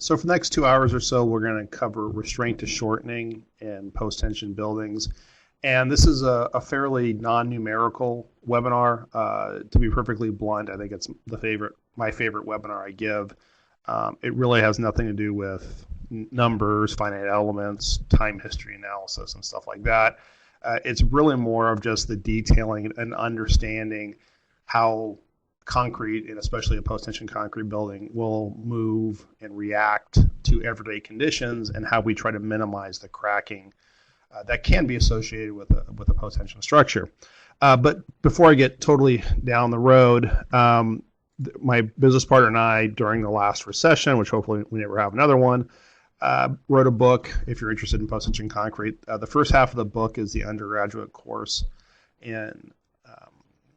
So for the next 2 hours or so, we're going to cover restraint to shortening in post-tension buildings. And this is a fairly non-numerical webinar. To be perfectly blunt, I think it's my favorite webinar I give. It really has nothing to do with numbers, finite elements, time history analysis, and stuff like that. It's really more of just the detailing and understanding how concrete, and especially a post-tension concrete building, will move and react to everyday conditions, and how we try to minimize the cracking that can be associated with a post-tension structure. But before I get totally down the road, my business partner and I, during the last recession, which hopefully we never have another one, wrote a book. If you're interested in post-tension concrete, the first half of the book is the undergraduate course, and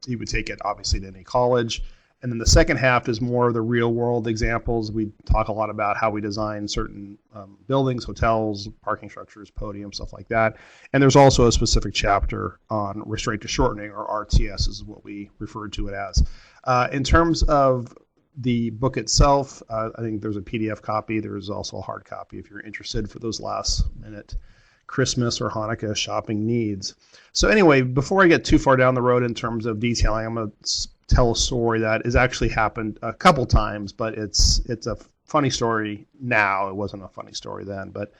you would take it obviously at any college. And then the second half is more of the real world examples. We talk a lot about how we design certain buildings, hotels, parking structures, podiums, stuff like that. And there's also a specific chapter on restraint to shortening, or RTS is what we refer to it as. In terms of the book itself, I think there's a PDF copy. There's also a hard copy if you're interested for those last minute Christmas or Hanukkah shopping needs. So anyway, before I get too far down the road in terms of detailing, I'm going to tell a story that has actually happened a couple times, but it's a funny story now. It wasn't a funny story then, but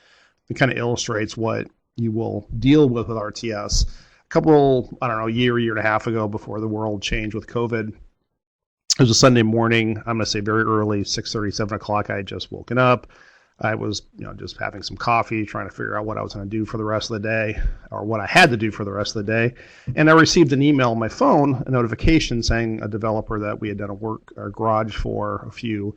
it kind of illustrates what you will deal with RTS. A couple, year and a half ago, before the world changed with COVID, it was a Sunday morning. I'm going to say very early, 6:30, 7 o'clock. I had just woken up. I was, just having some coffee, trying to figure out what I was going to do for the rest of the day, or what I had to do for the rest of the day. And I received an email on my phone, a notification saying a developer that we had done a garage for a few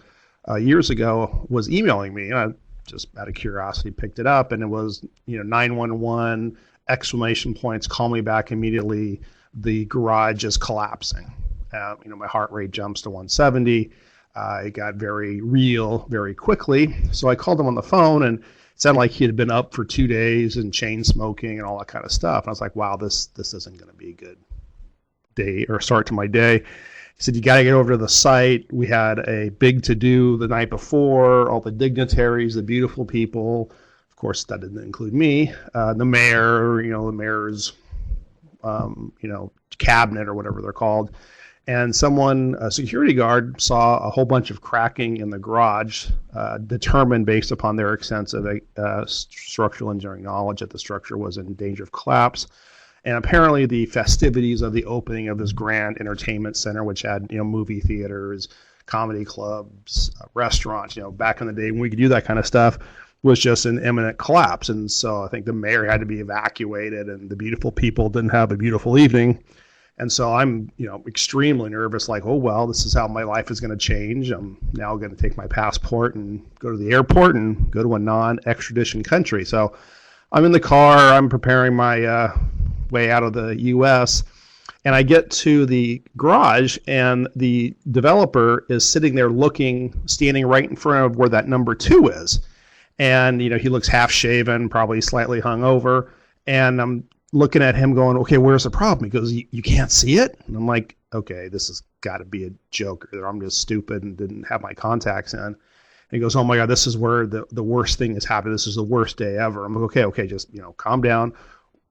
years ago was emailing me. And I just out of curiosity picked it up, and it was, 911 exclamation points, call me back immediately. The garage is collapsing. My heart rate jumps to 170. It got very real very quickly. So I called him on the phone, and it sounded like he had been up for 2 days and chain smoking and all that kind of stuff. And I was like, wow, this isn't going to be a good day or start to my day. He said, you got to get over to the site. We had a big to-do the night before, all the dignitaries, the beautiful people. Of course, that didn't include me. The mayor, the mayor's, cabinet or whatever they're called. And a security guard, saw a whole bunch of cracking in the garage, determined based upon their extensive structural engineering knowledge that the structure was in danger of collapse. And apparently the festivities of the opening of this grand entertainment center, which had, movie theaters, comedy clubs, restaurants, back in the day when we could do that kind of stuff, was just an imminent collapse. And so I think the mayor had to be evacuated, and the beautiful people didn't have a beautiful evening. And so I'm, extremely nervous, like, oh, well, this is how my life is going to change. I'm now going to take my passport and go to the airport and go to a non-extradition country. So I'm in the car. I'm preparing my way out of the U.S., and I get to the garage, and the developer is sitting there standing right in front of where that number 2 is. And, he looks half-shaven, probably slightly hungover, and I'm looking at him going, okay, where's the problem? He goes, you can't see it? And I'm like, okay, this has got to be a joke, or I'm just stupid and didn't have my contacts in. And he goes, oh my God, this is where the worst thing has happened. This is the worst day ever. I'm like, okay, just, calm down.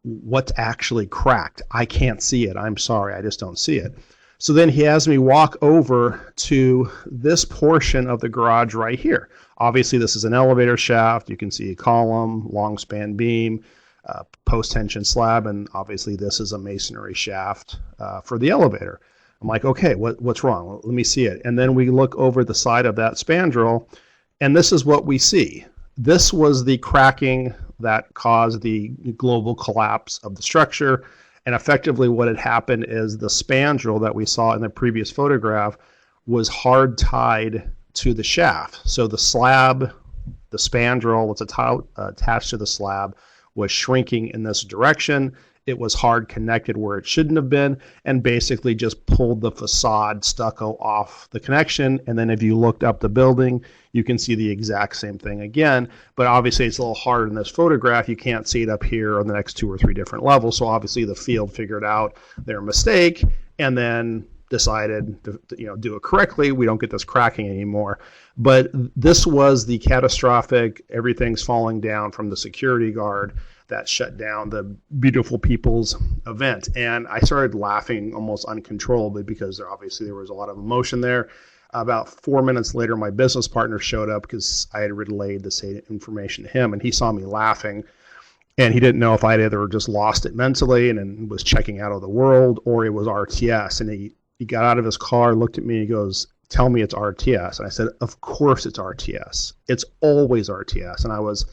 What's actually cracked? I can't see it. I'm sorry, I just don't see it. So then he has me walk over to this portion of the garage right here. Obviously, this is an elevator shaft. You can see a column, long span beam, post-tension slab, and obviously this is a masonry shaft for the elevator. I'm like, okay, what's wrong? Let me see it. And then we look over the side of that spandrel, and this is what we see. This was the cracking that caused the global collapse of the structure, and effectively what had happened is the spandrel that we saw in the previous photograph was hard tied to the shaft. So the slab, the spandrel, what's attached to the slab, was shrinking in this direction. It was hard connected where it shouldn't have been, and basically just pulled the facade stucco off the connection. And then if you looked up the building, you can see the exact same thing again. But obviously it's a little hard in this photograph. You can't see it up here on the next 2 or 3 different levels. So obviously the field figured out their mistake and then decided to do it correctly. We don't get this cracking anymore. But this was the catastrophic, everything's falling down from the security guard that shut down the Beautiful People's event. And I started laughing almost uncontrollably because obviously there was a lot of emotion there. About 4 minutes later, my business partner showed up because I had relayed the same information to him, and he saw me laughing. And he didn't know if I'd either just lost it mentally and was checking out of the world, or it was RTS. And he got out of his car, looked at me, and he goes, "Tell me it's RTS." And I said, "Of course it's RTS. It's always RTS." And I was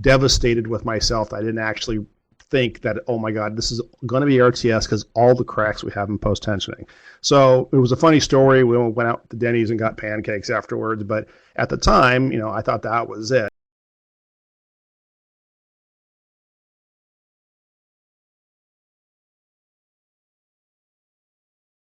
devastated with myself. I didn't actually think that, oh my God, this is going to be RTS because all the cracks we have in post-tensioning. So it was a funny story. We went out to Denny's and got pancakes afterwards. But at the time, I thought that was it.